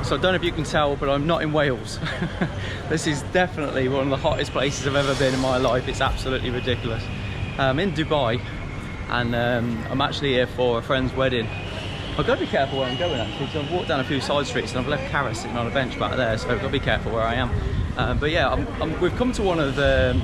So I don't know if you can tell, but I'm not in Wales. This is definitely one of the hottest places I've ever been in my life. It's absolutely ridiculous. I'm in Dubai, and I'm actually here for a friend's wedding. I've got to be careful where I'm going actually, because I've walked down a few side streets and I've left Carys sitting on a bench back there, so I've got to be careful where I am. But yeah, we've come to one of the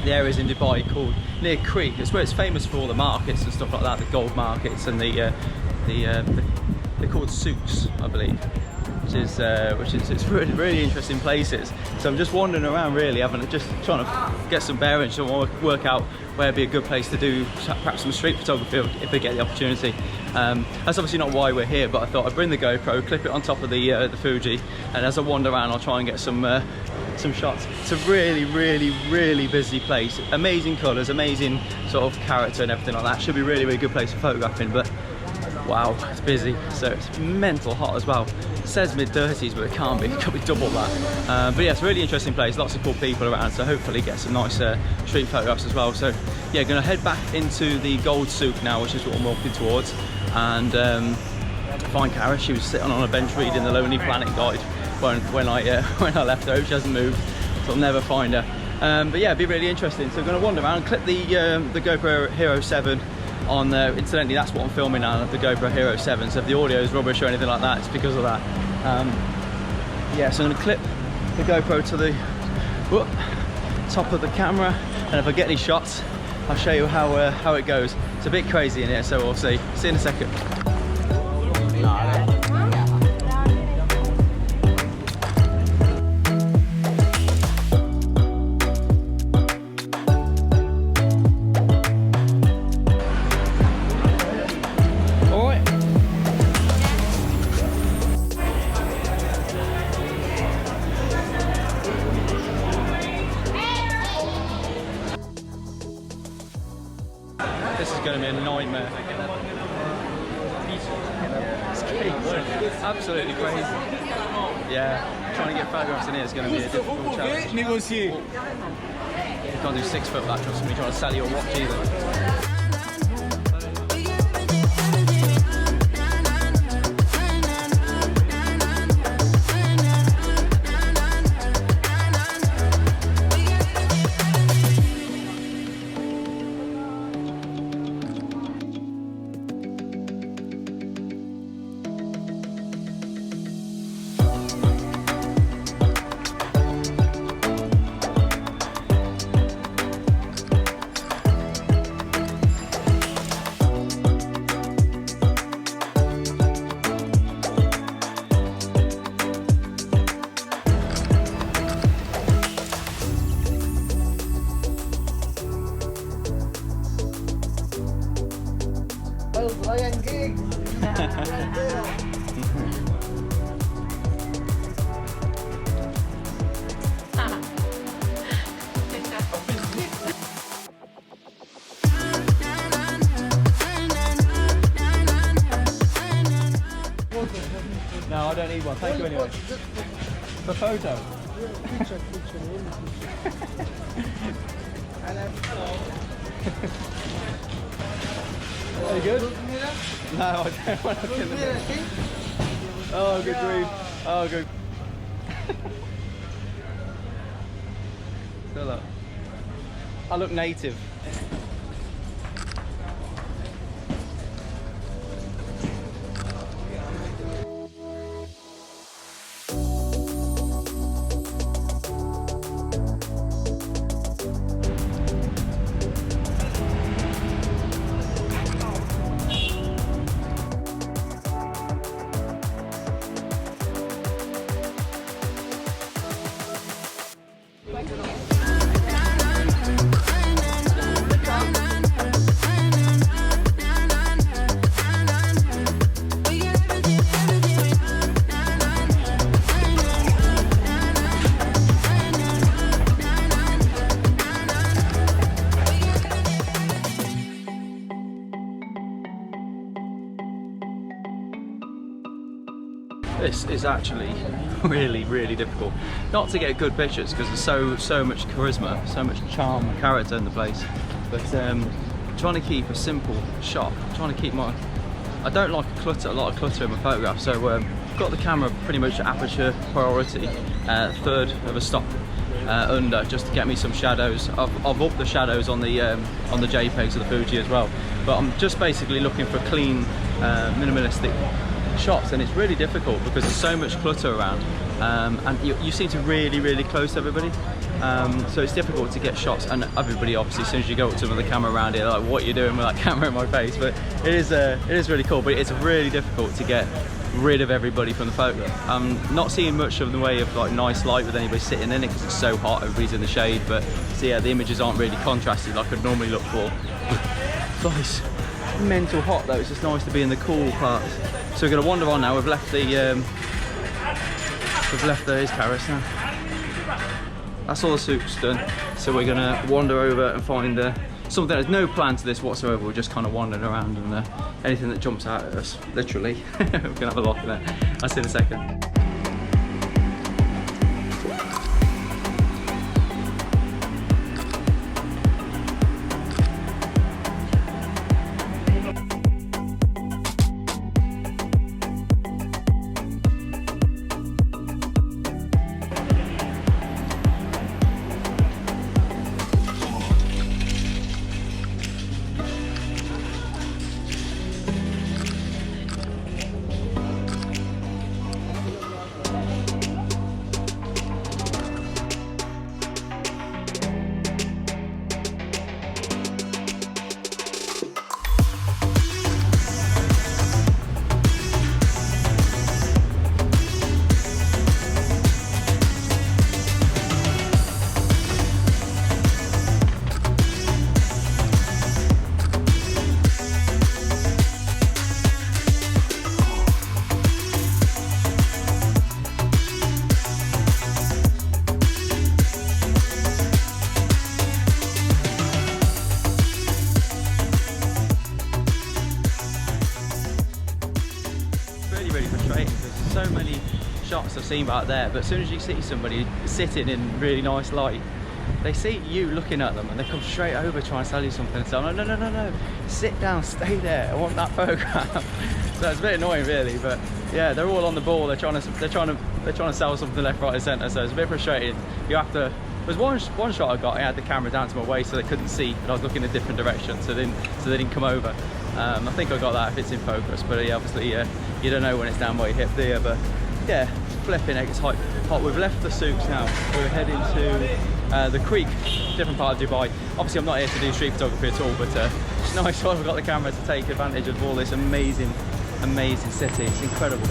areas in Dubai called near Creek. It's where it's famous for all the markets and stuff like that, the gold markets, and they're called Souks, I believe, which is it's really interesting places. So I'm just wandering around really, just trying to get some bearings and work out where would be a good place to do perhaps some street photography if we get the opportunity. That's obviously not why we're here, but I thought I'd bring the GoPro, clip it on top of the Fuji, and as I wander around I'll try and get some shots. It's a really busy place, amazing colours, amazing sort of character and everything like that. Should be really good place for photographing, but wow, it's busy. So it's mental hot as well. It says mid-30s, but it can't be. It could be double that. But yeah, it's a really interesting place. Lots of cool people around, so hopefully get some nice street photographs as well. So yeah, going to head back into the gold souk now, which is what I'm walking towards, and find Carys. She was sitting on a bench reading the Lonely Planet guide when I left her. She hasn't moved, so I'll never find her. But yeah, it'd be really interesting. So I'm going to wander around, clip the GoPro Hero 7 on there. Incidentally, that's what I'm filming now, the GoPro Hero 7, so if the audio is rubbish or anything like that, it's because of that. Yeah, so I'm going to clip the GoPro to the top of the camera, and if I get any shots I'll show you how it goes. It's a bit crazy in here, so we'll see you in a second. This is going to be a nightmare. It's crazy. Absolutely crazy. Yeah, trying to get photographs in here is going to be a difficult challenge. You can't do 6 foot that, trust me, trying to sell your watch either. No, I don't need one. Thank you anyway. For photo. Picture. Are you good? No, I don't want to look in the mirror. Oh, good grief. Oh, good. So look. I look native. This is actually really difficult. Not to get good pictures because there's so much charisma, so much charm and character in the place. But trying to keep a simple shot, trying to keep I don't like a lot of clutter in my photographs, so I've got the camera pretty much aperture priority, third of a stop under, just to get me some shadows. I've upped the shadows on the JPEGs of the Fuji as well, but I'm just basically looking for clean, minimalistic shots, and it's really difficult because there's so much clutter around, and you seem to really close to everybody, so it's difficult to get shots. And everybody, obviously, as soon as you go up to them with the camera around here, like, what are you doing with that camera in my face? But it is really cool, but it's really difficult to get rid of everybody from the photo. I'm not seeing much of the way of like nice light with anybody sitting in it because it's so hot, everybody's in the shade. But so yeah, the images aren't really contrasted like I'd normally look for. Nice, mental hot though. It's just nice to be in the cool parts. So we're going to wander on now. We've left the here's Carys now. That's all the Souks done. So we're going to wander over and find something. There's no plan to this whatsoever. We're just kind of wandering around, and anything that jumps out at us, literally, we're going to have a look at it. I'll see you in a second. So many shots I've seen out there, but as soon as you see somebody sitting in really nice light, they see you looking at them and they come straight over trying to sell you something. So I'm like, no, sit down, stay there, I want that photograph. So it's a bit annoying really, but yeah, they're all on the ball. They're trying to sell something left, right and centre, so it's a bit frustrating. You have to. There's one shot I got, I had the camera down to my waist so they couldn't see, and I was looking in a different direction, so they didn't come over. I think I got that if it's in focus, but yeah, obviously you don't know when it's down by your hip, do you? But yeah, flipping egg, it's hot. We've left the Souks now. We're heading to the Creek, different part of Dubai. Obviously I'm not here to do street photography at all, but it's nice while I've got the camera to take advantage of all this amazing city. It's incredible.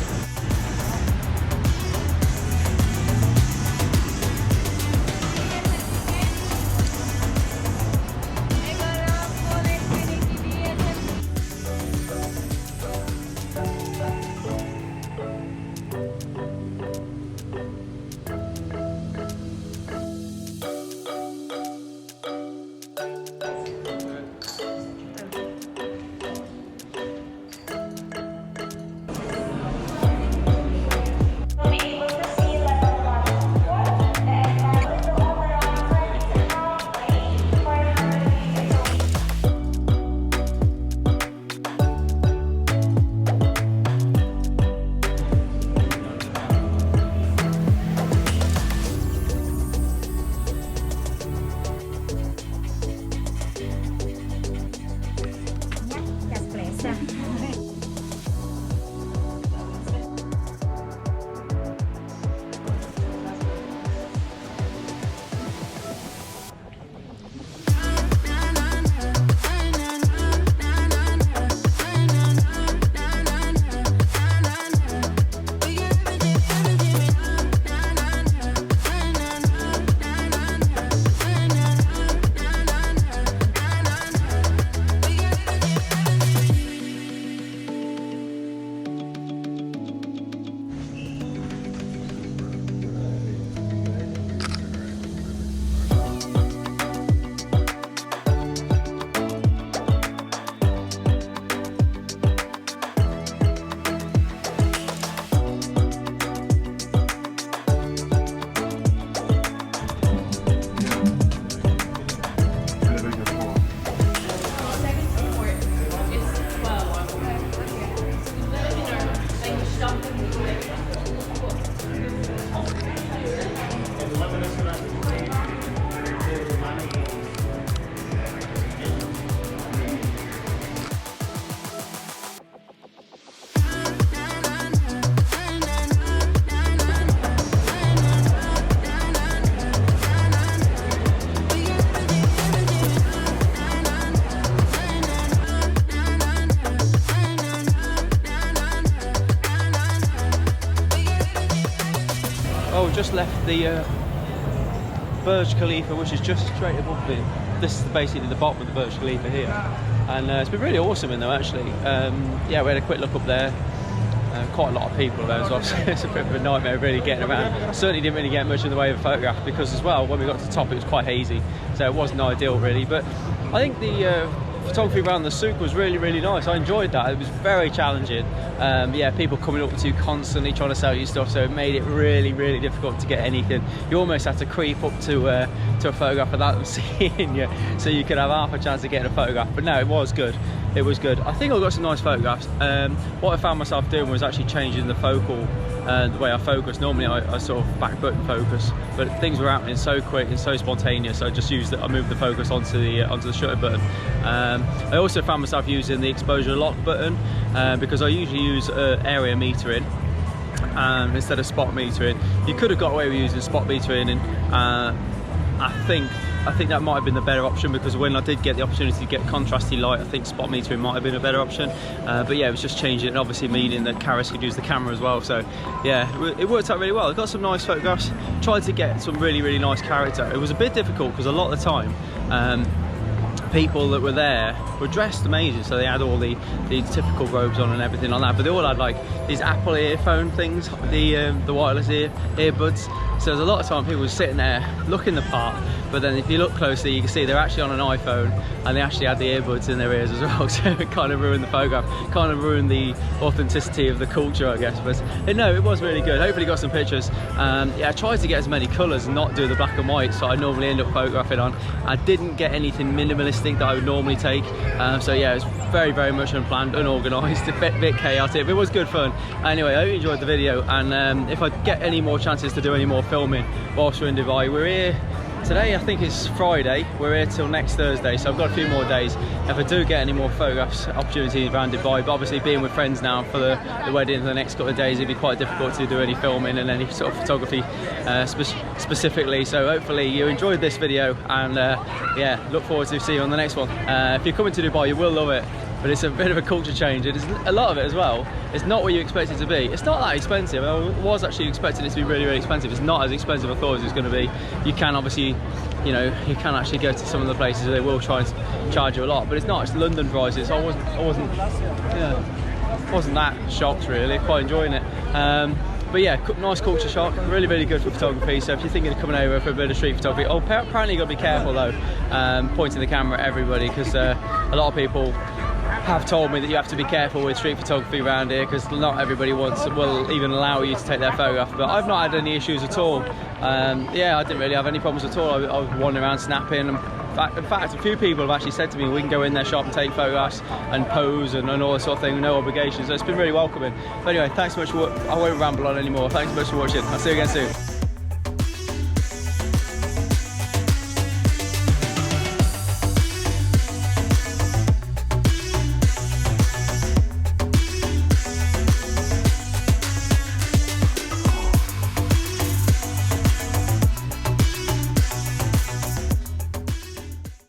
we've just left the Burj Khalifa, which is just straight above me. This is basically the bottom of the Burj Khalifa here, and it's been really awesome in there actually. Yeah, we had a quick look up there. Quite a lot of people there as well, so it's a bit of a nightmare really getting around. Certainly didn't really get much in the way of a photograph because as well, when we got to the top it was quite hazy, so it wasn't ideal really. But I think the photography around the SOUK was really nice. I enjoyed that. It was very challenging. Yeah, people coming up to you constantly trying to sell you stuff, so it made it really difficult to get anything. You almost had to creep up to a photograph without them seeing you, so you could have half a chance of getting a photograph. But no, it was good. It was good. I think I got some nice photographs. What I found myself doing was actually changing the focal, the way I focus. Normally I sort of back button focus, but things were happening so quick and so spontaneous, so I just used I moved the focus onto the shutter button. I also found myself using the exposure lock button because I usually use area metering instead of spot metering. You could have got away with using spot metering, and I think that might have been the better option, because when I did get the opportunity to get contrasty light, I think spot metering might have been a better option. But yeah, it was just changing it, and obviously meaning that Carys could use the camera as well. So yeah, it worked out really well. I got some nice photographs, tried to get some really nice character. It was a bit difficult because a lot of the time people that were there were dressed amazing, so they had all the typical robes on and everything like that, but they all had like these Apple earphone things, the wireless earbuds. So there's a lot of time people were sitting there looking the part, but then if you look closely you can see they're actually on an iPhone and they actually had the earbuds in their ears as well, so it kind of ruined the photograph, kind of ruined the authenticity of the culture, I guess. But no, it was really good. Hopefully got some pictures. Yeah, I tried to get as many colours and not do the black and white, so I normally end up photographing on. I didn't get anything minimalistic that I would normally take, so yeah, it was very much unplanned, unorganised, a bit chaotic, but it was good fun. Anyway, I hope you enjoyed the video, and if I get any more chances to do any more filming whilst we're in Dubai, we're here today, I think it's Friday, we're here till next Thursday, so I've got a few more days. If I do get any more photographs opportunities around Dubai, but obviously being with friends now for the wedding for the next couple of days, it'd be quite difficult to do any filming and any sort of photography specifically. So hopefully you enjoyed this video, and yeah, look forward to seeing you on the next one. If you're coming to Dubai, you will love it. But it's a bit of a culture change. It is a lot of it as well. It's not what you expect it to be. It's not that expensive. I was actually expecting it to be really expensive. It's not as expensive as I thought it was going to be. You can obviously, you know, you can actually go to some of the places where they will try and charge you a lot, but it's not. It's London prices. So I wasn't that shocked really. Quite enjoying it. But yeah, nice culture shock, really good for photography. So if you're thinking of coming over for a bit of street photography, apparently you've got to be careful though, pointing the camera at everybody, because a lot of people have told me that you have to be careful with street photography around here, because not everybody will even allow you to take their photograph. But I've not had any issues at all. Yeah, I didn't really have any problems at all. I was wandering around snapping. In fact, a few people have actually said to me, we can go in their shop and take photographs and pose and all that sort of thing, no obligations. So it's been really welcoming. But anyway, thanks so much for, I won't ramble on anymore. Thanks so much for watching. I'll see you again soon.